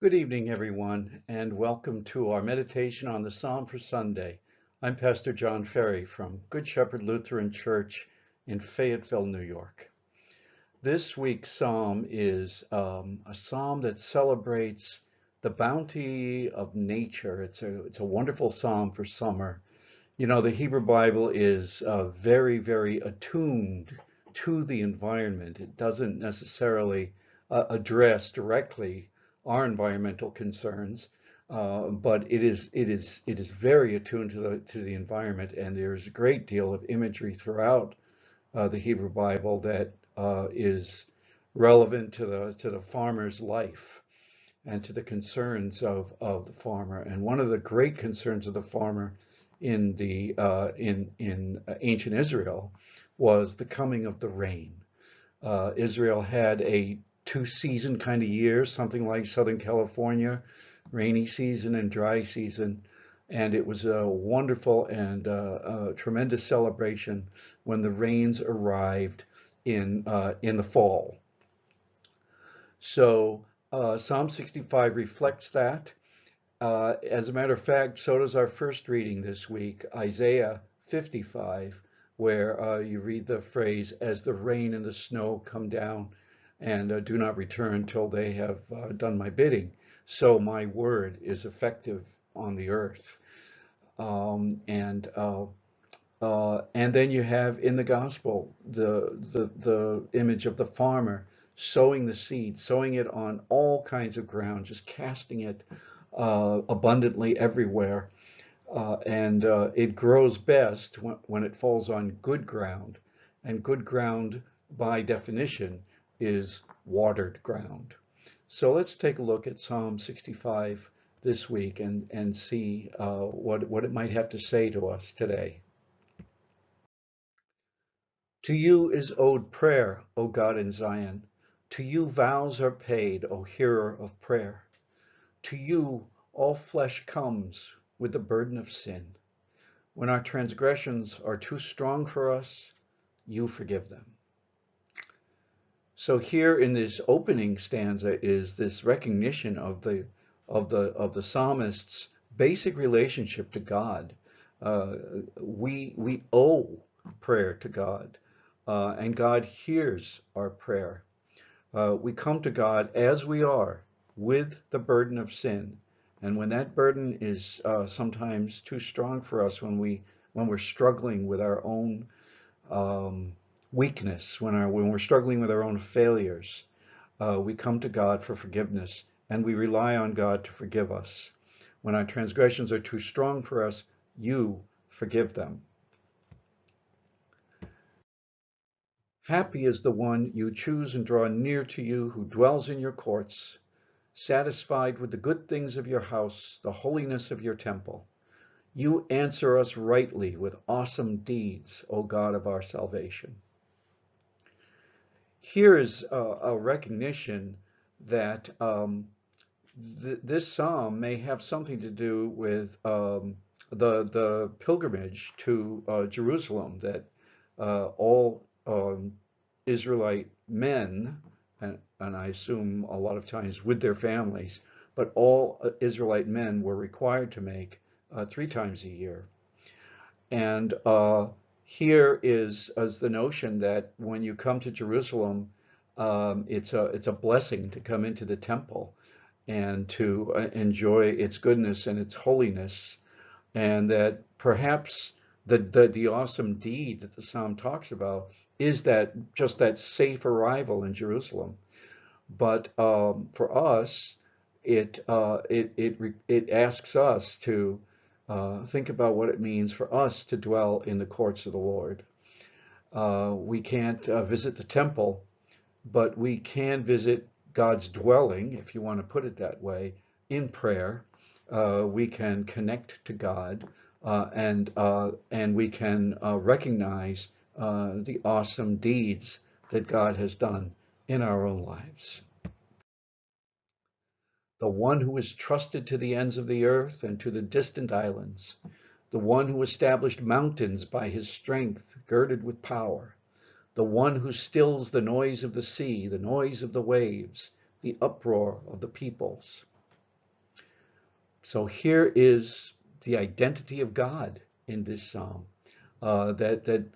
Good evening, everyone, and welcome to our meditation on the Psalm for Sunday. I'm Pastor John Ferry from Good Shepherd Lutheran Church in Fayetteville, New York. This week's psalm is a psalm that celebrates the bounty of nature. It's a wonderful psalm for summer. You know, the Hebrew Bible is very, very attuned to the environment. It doesn't necessarily address directly our environmental concerns, but it is very attuned to the environment, and there's a great deal of imagery throughout the Hebrew Bible that is relevant to the farmer's life and to the concerns of the farmer. And one of the great concerns of the farmer in the in ancient Israel was the coming of the rain. Israel had a two-season kind of year, something like Southern California, rainy season and dry season. And it was a wonderful and tremendous celebration when the rains arrived in the fall. So Psalm 65 reflects that. As a matter of fact, so does our first reading this week, Isaiah 55, where you read the phrase, as the rain and the snow come down and do not return till they have done my bidding, so my word is effective on the earth. And then you have in the gospel the image of the farmer sowing the seed, sowing it on all kinds of ground, just casting it abundantly everywhere. And it grows best when it falls on good ground. And good ground, by definition, is watered ground. So let's take a look at Psalm 65 this week and see what it might have to say to us today. To you is owed prayer, O God in Zion. To you vows are paid, O hearer of prayer. To you all flesh comes with the burden of sin. When our transgressions are too strong for us, you forgive them. So here in this opening stanza is this recognition of the psalmist's basic relationship to God. We owe prayer to God, and God hears our prayer. We come to God as we are with the burden of sin. And when that burden is sometimes too strong for us, when we're struggling with our own weakness, when we're struggling with our own failures, we come to God for forgiveness, and we rely on God to forgive us. When our transgressions are too strong for us, you forgive them. Happy is the one you choose and draw near to you, who dwells in your courts, satisfied with the good things of your house, the holiness of your temple. You answer us rightly with awesome deeds, O God of our salvation. Here is a recognition that this psalm may have something to do with the pilgrimage to Jerusalem that all Israelite men, and I assume a lot of times with their families, but all Israelite men were required to make 3 times a year. And here is the notion that when you come to Jerusalem, it's a blessing to come into the temple and to enjoy its goodness and its holiness, and that perhaps the awesome deed that the psalm talks about is that just that safe arrival in Jerusalem. But for us, it asks us to think about what it means for us to dwell in the courts of the Lord. We can't visit the temple, but we can visit God's dwelling, if you want to put it that way, in prayer. We can connect to God, and we can recognize the awesome deeds that God has done in our own lives. The one who is trusted to the ends of the earth and to the distant islands, the one who established mountains by his strength, girded with power, the one who stills the noise of the sea, the noise of the waves, the uproar of the peoples. So here is the identity of God in this psalm, that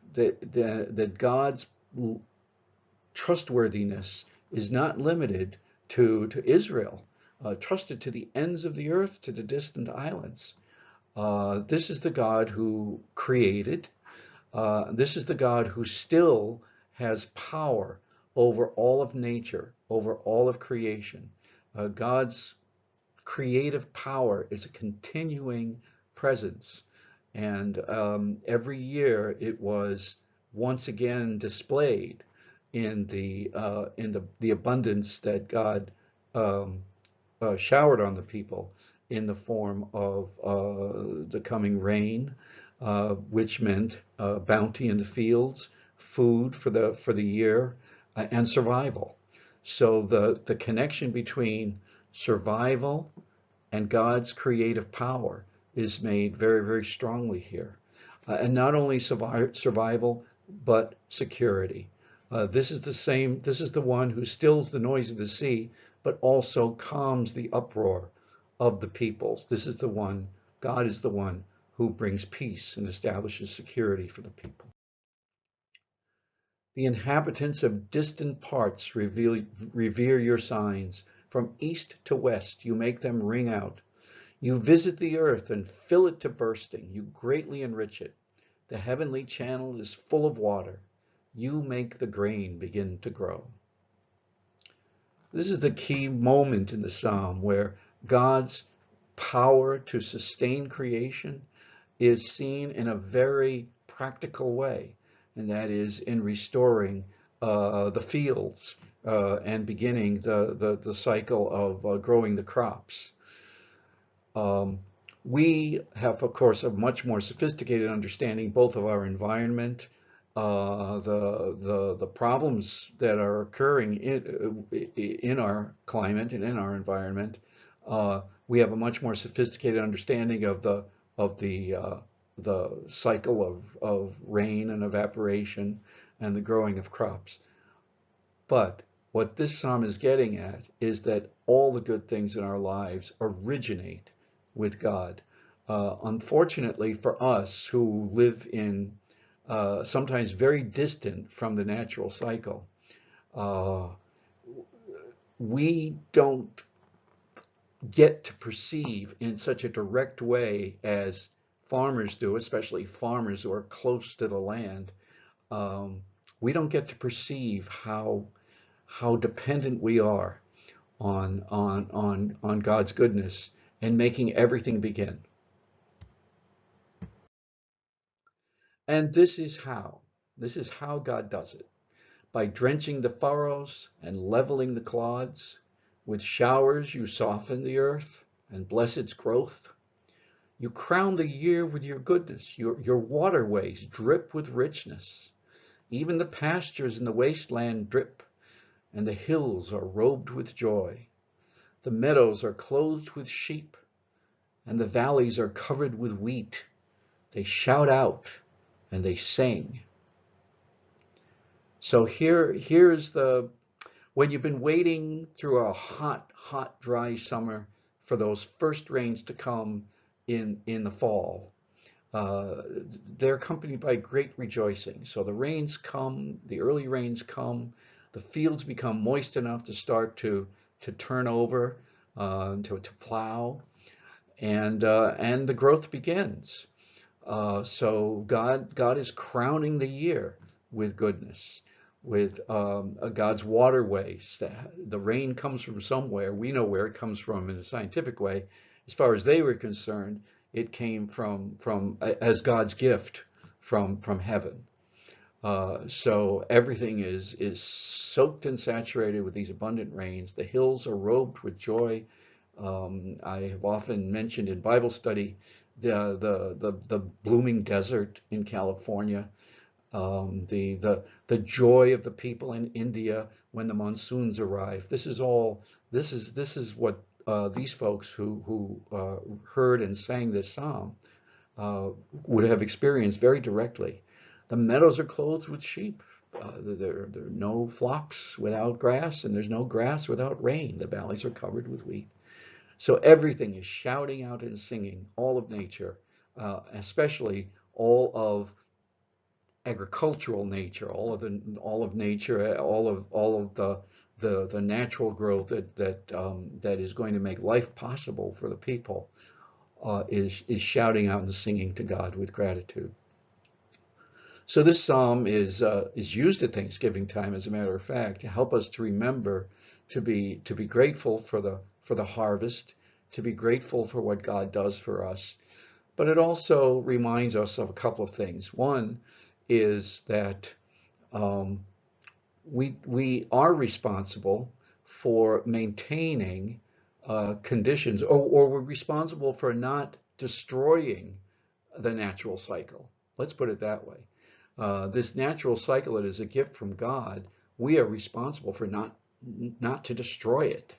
God's trustworthiness is not limited to Israel, trusted to the ends of the earth, to the distant islands. This is the God who created. This is the God who still has power over all of nature, over all of creation. God's creative power is a continuing presence. And every year it was once again displayed in the abundance that God um, showered on the people in the form of the coming rain, which meant bounty in the fields, food for the year, and survival. So the connection between survival and God's creative power is made very, very strongly here. And not only survival, but security. This is the one who stills the noise of the sea, but also calms the uproar of the peoples. This is the one, God is the one who brings peace and establishes security for the people. The inhabitants of distant parts revere your signs. From east to west, you make them ring out. You visit the earth and fill it to bursting. You greatly enrich it. The heavenly channel is full of water. You make the grain begin to grow. This is the key moment in the psalm where God's power to sustain creation is seen in a very practical way, and that is in restoring the fields and beginning the cycle of growing the crops. We have, of course, a much more sophisticated understanding both of our environment, the problems that are occurring in our climate and in our environment. We have a much more sophisticated understanding of the cycle of rain and evaporation and the growing of crops. But what this psalm is getting at is that all the good things in our lives originate with God. Unfortunately for us who live in sometimes very distant from the natural cycle, we don't get to perceive in such a direct way as farmers do, especially farmers who are close to the land. We don't get to perceive how dependent we are on God's goodness and making everything begin. And this is how God does it. By drenching the furrows and leveling the clods, with showers you soften the earth and bless its growth. You crown the year with your goodness. Your waterways drip with richness. Even the pastures in the wasteland drip, and the hills are robed with joy. The meadows are clothed with sheep, and the valleys are covered with wheat. They shout out and they sing. So here's when you've been waiting through a hot, dry summer for those first rains to come in the fall, they're accompanied by great rejoicing. So the rains come, the early rains come, the fields become moist enough to start to turn over, to plow, and the growth begins. So God is crowning the year with goodness, with God's waterways. The rain comes from somewhere. We know where it comes from in a scientific way. As far as they were concerned, it came from as God's gift from heaven. So everything is soaked and saturated with these abundant rains. The hills are robed with joy. I have often mentioned in Bible study the blooming desert in California, the joy of the people in India when the monsoons arrive. This is what these folks who heard and sang this psalm would have experienced very directly. The meadows are clothed with sheep. There are no flocks without grass, and there's no grass without rain. The valleys are covered with wheat. So everything is shouting out and singing, all of nature, especially all of agricultural nature, all of nature, all of the natural growth that is going to make life possible for the people, is shouting out and singing to God with gratitude. So this psalm is used at Thanksgiving time, as a matter of fact, to help us to remember to be grateful for the harvest, to be grateful for what God does for us. But it also reminds us of a couple of things. One is that um, we are responsible for maintaining conditions, or we're responsible for not destroying the natural cycle. Let's put it that way. This natural cycle that is a gift from God, we are responsible for not to destroy it,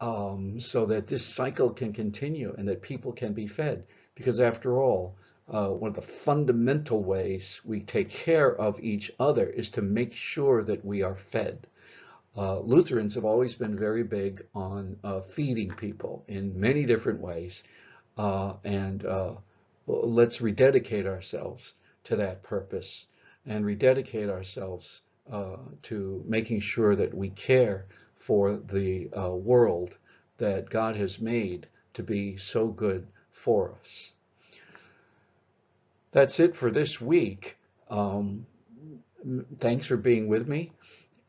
so that this cycle can continue and that people can be fed. Because after all, one of the fundamental ways we take care of each other is to make sure that we are fed. Lutherans have always been very big on feeding people in many different ways, and let's rededicate ourselves to that purpose and rededicate ourselves to making sure that we care for the world that God has made to be so good for us. That's it for this week. Thanks for being with me,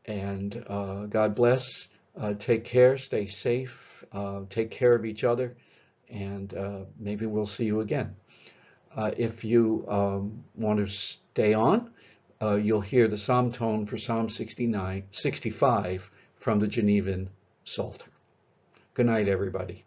and God bless. Take care, stay safe, take care of each other, and maybe we'll see you again. If you want to stay on, you'll hear the psalm tone for Psalm 65 from the Genevan Psalter. Good night, everybody.